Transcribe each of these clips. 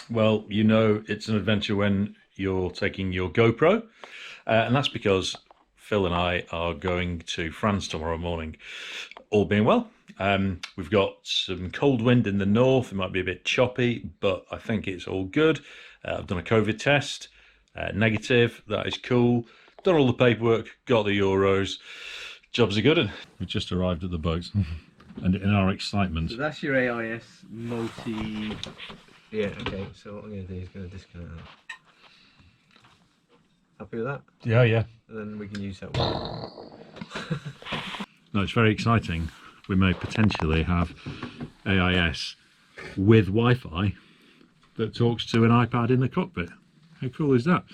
Well, you know it's an adventure when you're taking your GoPro, and that's because Phil and I are going to France tomorrow morning, all being well. We've got some cold wind in the north. It might be a bit choppy, but I think it's all good. I've done a COVID test, negative. That is cool. Done all the paperwork, got the euros. Jobs are good. And we just arrived at the boat, and in our excitement, So that's your AIS multi. Yeah, okay, so what I'm going to do is going to disconnect that. Happy with that? yeah. And then we can use that one. No, it's very exciting. We may potentially have AIS with Wi-Fi that talks to an iPad in the cockpit. How cool is that?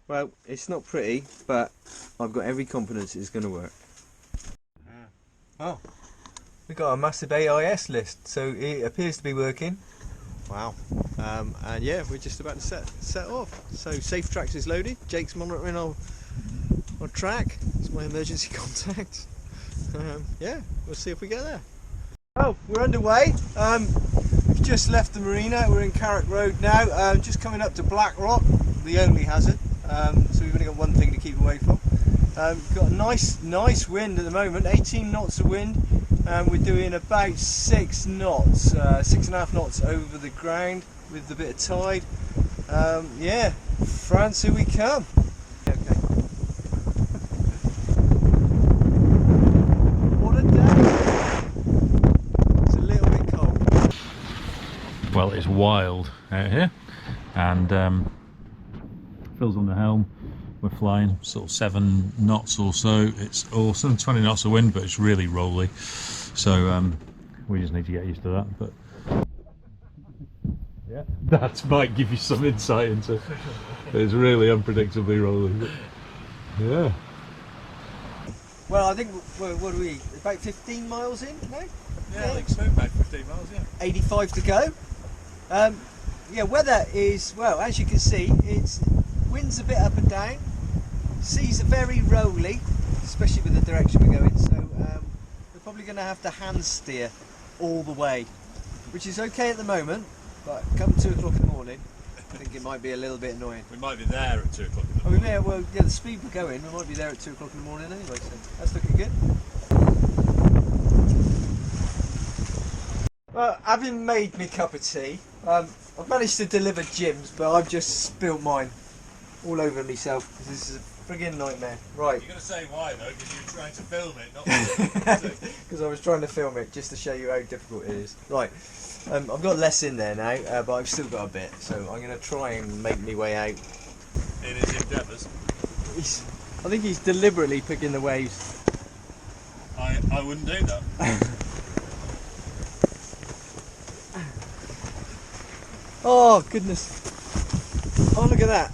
Well, it's not pretty, but I've got every confidence it's going to work. Oh, we've got a massive AIS list, so it appears to be working. Wow. And yeah, we're just about to set off. So Safe Tracks is loaded. Jake's monitoring our track. It's my emergency contact. Yeah, we'll see if we get there. Oh, we're underway. We've just left the marina. We're in Carrick Road now. Just coming up to Black Rock, the only hazard. So we've only got one thing to keep away from. We've got a nice wind at the moment, 18 knots of wind. We're doing about 6 knots, 6.5 knots over the ground with a bit of tide. Yeah, France, here we come. Okay. What a day! It's a little bit cold. Well, it's wild out here, and Phil's on the helm. We're flying sort of 7 knots or so. It's awesome, 20 knots of wind, but it's really rolly. So we just need to get used to that. But yeah, that might give you some insight into it's really unpredictably rolly. But yeah. Well, I think what are we? About 15 miles in now. Yeah, I think so. About 15 miles. Yeah. 85 to go. Yeah, weather is, well, as you can see, it's wind's a bit up and down. Seas are very rolly, especially with the direction we're going. So we're probably going to have to hand steer all the way, which is okay at the moment. But come 2 o'clock in the morning, I think it might be a little bit annoying. We might be there at 2 o'clock in the Oh, morning. yeah, well, yeah, the speed we're going, we might be there at 2 o'clock in the morning anyway. So that's looking good. Well, having made me cup of tea, I've managed to deliver Jim's, but I've just spilt mine all over myself. This is a friggin' nightmare. Right. You're going to say why though, because you're trying to film it, not Because I was trying to film it just to show you how difficult it is. Right. I've got less in there now, but I've still got a bit, so I'm going to try and make my way out. in his endeavours. I think he's deliberately picking the waves. I wouldn't do that. Oh goodness! Oh, look at that!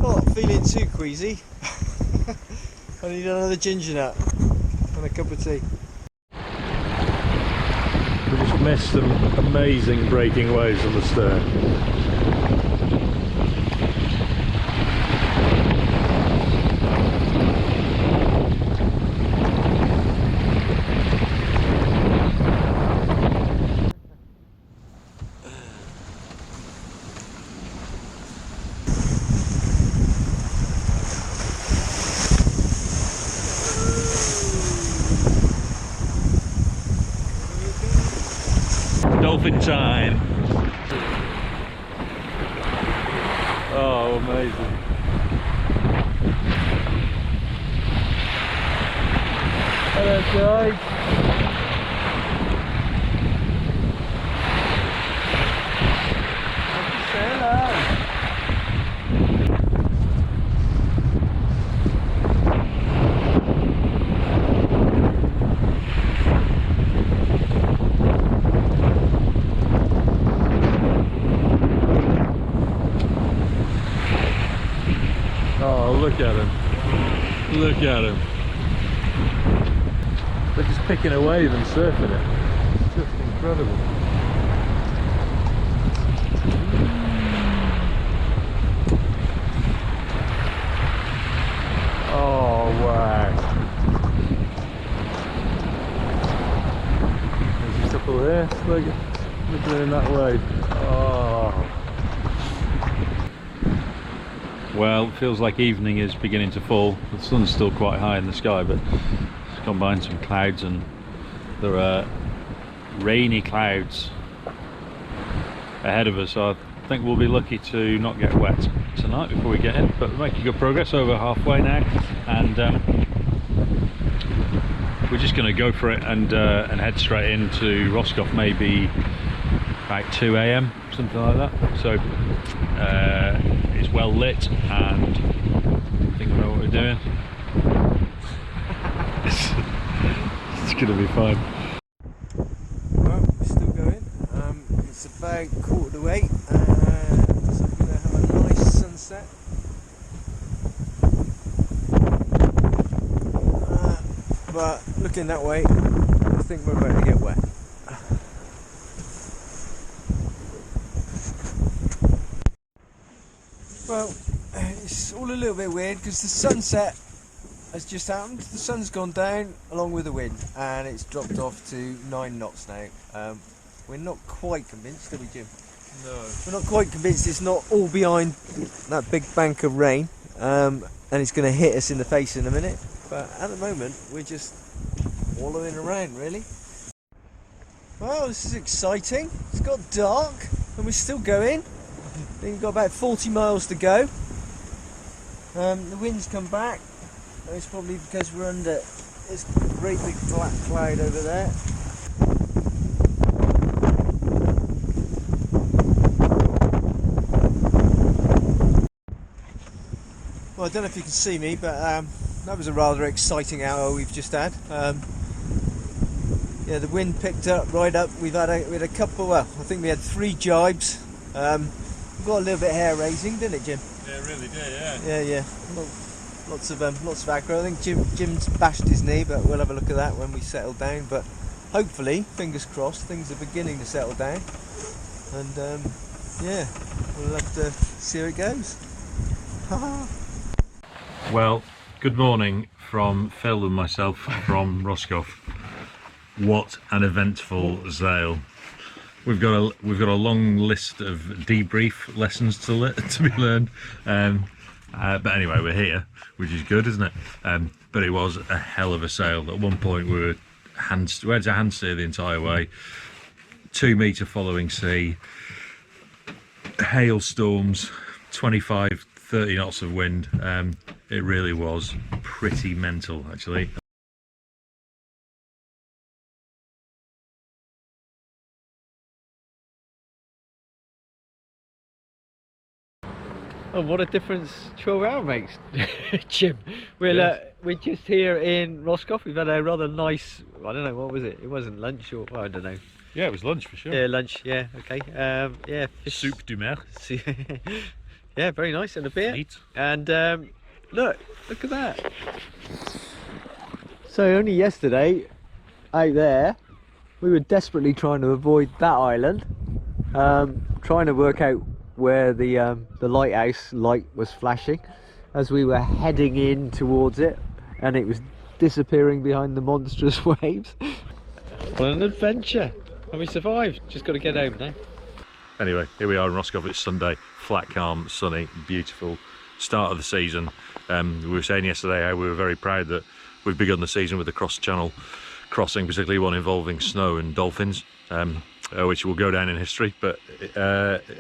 Oh, feeling too queasy. I need another ginger nut and a cup of tea. We just missed some amazing breaking waves on the stern. Dolphin time. Oh, amazing. Hello guys. Say hello. Oh, look at him. Look at him. They're just picking a wave and surfing it. It's just incredible. Oh, wow. There's a couple there. Look at them in that wave. Oh. Well, it feels like evening is beginning to fall. The sun's still quite high in the sky, but it's gone behind some clouds, and there are rainy clouds ahead of us, so I think we'll be lucky to not get wet tonight before we get in. But we're making good progress, over halfway now, and we're just going to go for it and head straight into Roscoff, maybe about 2 AM, something like that. So it's well lit, and I think we know what we're doing. It's going to be fine. Well, we're still going. It's about 7:45, so we're going to have a nice sunset. But looking that way, I think we're about to get wet. Well, it's all a little bit weird because the sunset has just happened. The sun's gone down along with the wind, and it's dropped off to 9 knots now. We're not quite convinced, are we, Jim? No. We're not quite convinced it's not all behind that big bank of rain, and it's going to hit us in the face in a minute. But at the moment, we're just wallowing around, really. Well, this is exciting. It's got dark, and we're still going. I think we've got about 40 miles to go. The wind's come back. It's probably because we're under this great big black cloud over there. Well, I don't know if you can see me, but that was a rather exciting hour we've just had. Yeah, the wind picked up right up. We had a couple. Well, I think we had 3 jibes. We got a little bit hair raising, didn't it, Jim? Yeah, it really did, yeah. Yeah. Lots of aggro. I think Jim's bashed his knee, but we'll have a look at that when we settle down. But hopefully, fingers crossed, things are beginning to settle down. And yeah, we'll have to see how it goes. Well, good morning from Phil and myself from Roscoff. What an eventful sail! We've got a long list of debrief lessons to be learned, but anyway, we're here, which is good, isn't it? But it was a hell of a sail. At one point, we had to hand steer the entire way. 2 metre following sea, hailstorms, 25-30 knots of wind. It really was pretty mental, actually. Oh, what a difference 12 hours makes, Jim. We're just here in Roscoff. We've had a rather nice, I don't know, what was it? It wasn't lunch, or I don't know. Yeah, it was lunch for sure. Yeah, lunch, yeah, okay. Yeah, fish. Soup du mer. Yeah, very nice, and a beer. Meat. And look at that. So only yesterday, out there, we were desperately trying to avoid that island, trying to work out where the lighthouse light was flashing as we were heading in towards it, and it was disappearing behind the monstrous waves. What an adventure! And we survived. Just got to get home now. Anyway, here we are in Roscoff. It's Sunday, flat, calm, sunny, beautiful start of the season. We were saying yesterday how we were very proud that we've begun the season with a cross-channel crossing, particularly one involving snow and dolphins, which will go down in history. But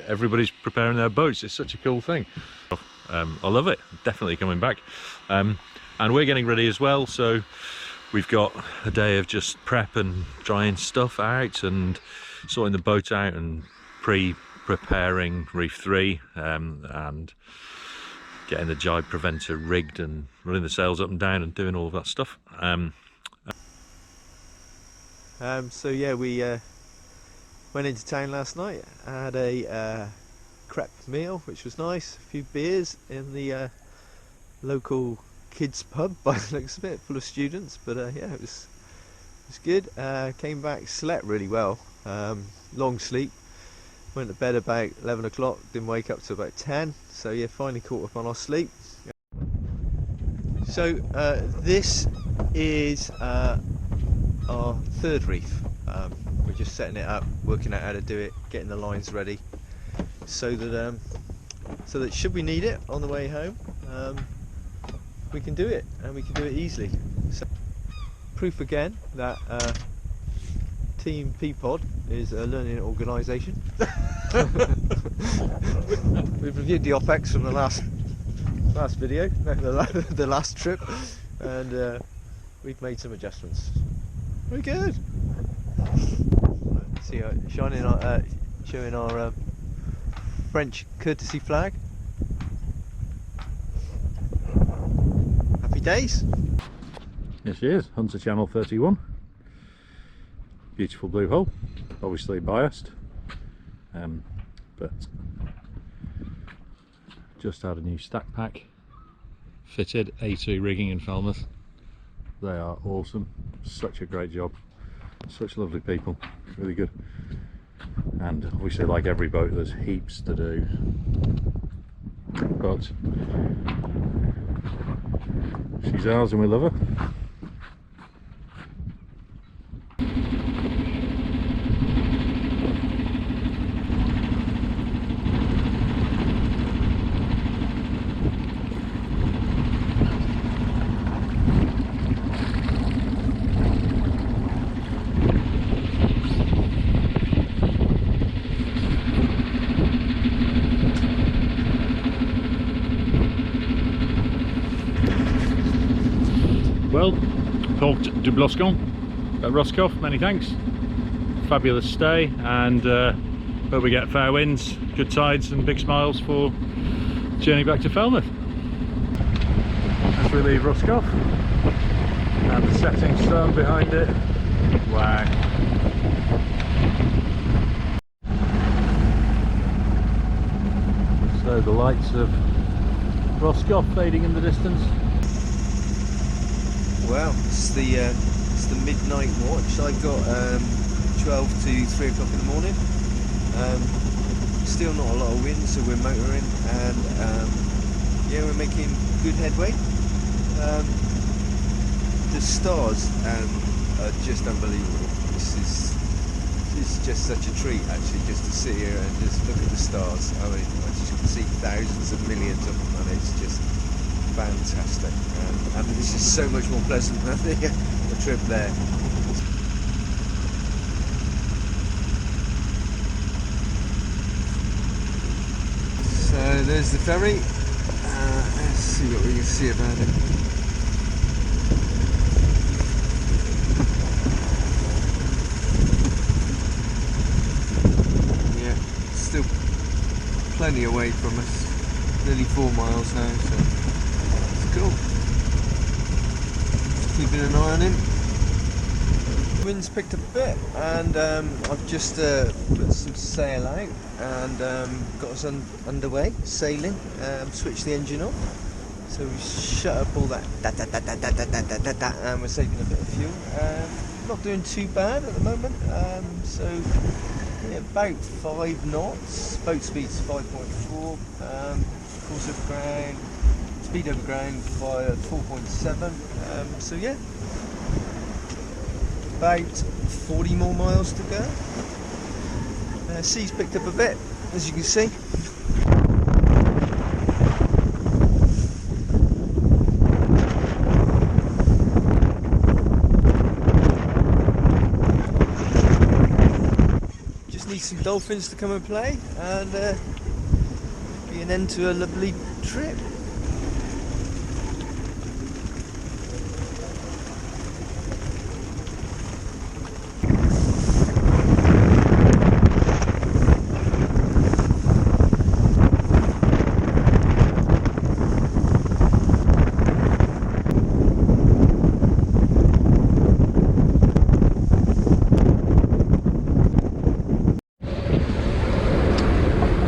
everybody's preparing their boats. It's such a cool thing. I love it. Definitely coming back. And we're getting ready as well. So we've got a day of just prep and drying stuff out and sorting the boat out and preparing Reef 3 and getting the jibe preventer rigged and running the sails up and down and doing all of that stuff. So yeah, we went into town last night. I had a crepe meal, which was nice. A few beers in the local kids pub by the looks of it, full of students. But yeah, it was good. Came back, slept really well. Long sleep. Went to bed about 11 o'clock. Didn't wake up till about 10. So yeah, finally caught up on our sleep. So this is our 3rd reef. We're just setting it up, working out how to do it, getting the lines ready, so that so that should we need it on the way home, we can do it, and we can do it easily. So, proof again that Team PeaPod is a learning organisation. We've reviewed the OPEX from the last video, no, the last trip, and we've made some adjustments. Very good. See, showing our French courtesy flag. Happy days. Yes, she is. Hunter Channel 31. Beautiful blue hull. Obviously biased, but just had a new stack pack fitted. A2 rigging in Falmouth. They are awesome. Such a great job. Such lovely people. Really good. And obviously, like every boat, there's heaps to do. But she's ours and we love her. Well, Port du Bloscon at Roscoff, many thanks. Fabulous stay, and hope we get fair winds, good tides and big smiles for journey back to Falmouth. As we leave Roscoff, and the setting sun behind it, wow. So the lights of Roscoff fading in the distance. Well, it's the midnight watch. I've got 12 to 3 o'clock in the morning. Still not a lot of wind, so we're motoring, and yeah, we're making good headway. The stars are just unbelievable. This is just such a treat, actually, just to sit here and just look at the stars. I mean, I just can see thousands of millions of them, and it's just fantastic, and this is so much more pleasant than the trip there. So there's the ferry. Let's see what we can see about it. Yeah, still plenty away from us, nearly 4 miles now, so cool. Just keeping an eye on him. Wind's picked up a bit, and I've just put some sail out and got us underway, sailing. Switched the engine off, so we shut up all that and we're saving a bit of fuel. Not doing too bad at the moment. So yeah, about 5 knots. Boat speed's 5.4. Course of ground. Speed over ground by 4.7, so yeah, about 40 more miles to go. Sea's picked up a bit, as you can see. Just need some dolphins to come and play, and be an end to a lovely trip.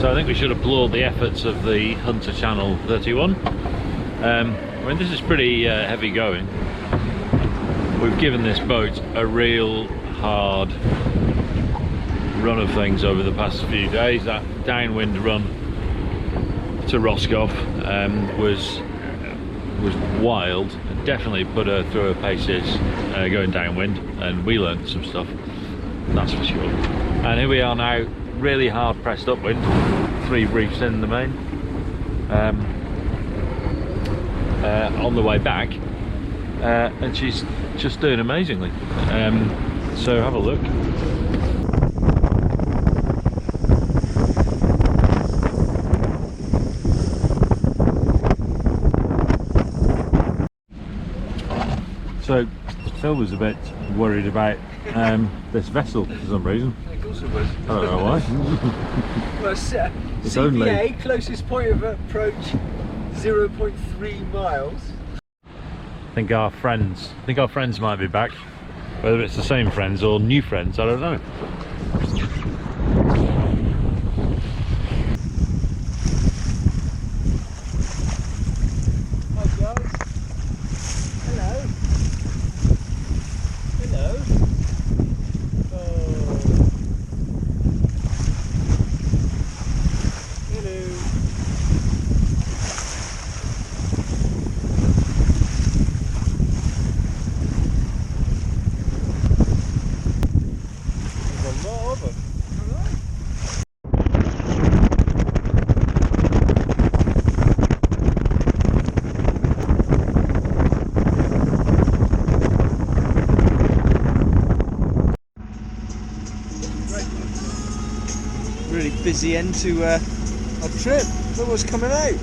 So I think we should applaud the efforts of the Hunter Channel 31. I mean, this is pretty heavy going. We've given this boat a real hard run of things over the past few days. That downwind run to Roscoff was wild. It definitely put her through her paces going downwind, and we learned some stuff, that's for sure. And here we are now, really hard pressed upwind, 3 reefs in the main, on the way back, and she's just doing amazingly. So have a look. So Phil was a bit worried about this vessel for some reason. Of course it was. I don't know why. Well, It's CPA, only- closest point of approach, 0.3 miles. I think our friends might be back. Whether it's the same friends or new friends, I don't know. Hi guys. Hello. Hello. Oh. Hello. There's a lot of them. Really busy end to our trip. Look what's coming out.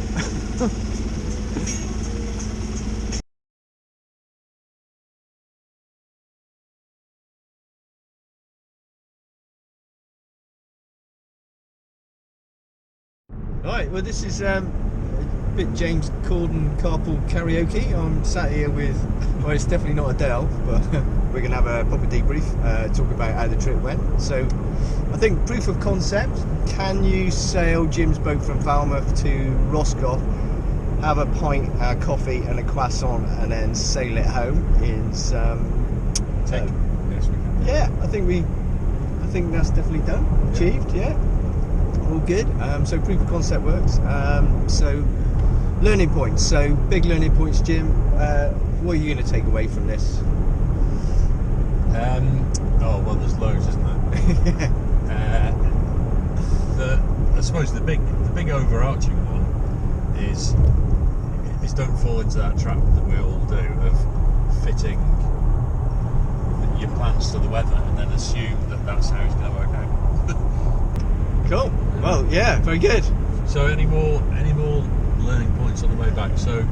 Right, well this is a bit James Corden carpool karaoke. I'm sat here with, well it's definitely not Adele, but we're going to have a proper debrief, talk about how the trip went. So I think proof of concept, can you sail Jim's boat from Falmouth to Roscoff, have a pint, a coffee and a croissant and then sail it home is... Yes, we can. yeah, I think that's definitely done, achieved, yeah. All good. So proof of concept works. So learning points. So big learning points, Jim. What are you going to take away from this? Oh well, there's loads, isn't there? I suppose the big overarching one is don't fall into that trap that we all do of fitting your plans to the weather and then assume that that's how it's going to work out. Cool. Well, yeah, very good. So any more learning points on the way back? So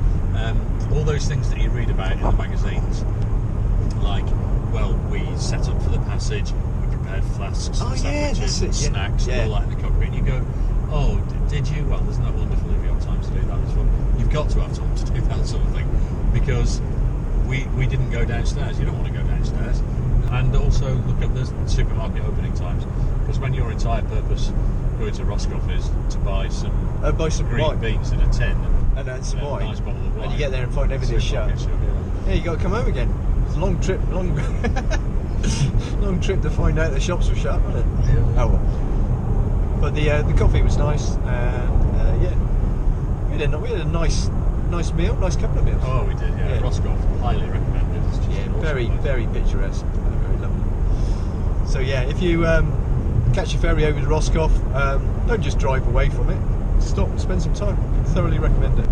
all those things that you read about in the magazines, like, well, we set up for the passage, we prepared flasks Oh, and yeah, sandwiches and that's it, yeah, snacks yeah. and all that in the cockpit, and you go, oh, did you? Well, there's no wonderful if you have time to do that as well. You've got to have time to do that sort of thing, because we didn't go downstairs. You don't want to go downstairs. And also look at the supermarket opening times, because when your entire purpose going to Roscoff is to buy some green wine beans in a tin and then some a wine. nice bottle of wine, And you get there and find everything's shut. Supermarket, Yeah, you got to come home again. It's a long trip, long trip to find out the shops were shut, wasn't it? Yeah. Oh well. But the coffee was nice, and yeah, we had a nice meal, nice couple of meals. Oh, we did, yeah. Yeah. Roscoff, highly recommended. It's just an awesome very place. very picturesque, very lovely. So yeah, if you catch your ferry over to Roscoff, don't just drive away from it. Stop and spend some time. Thoroughly recommend it.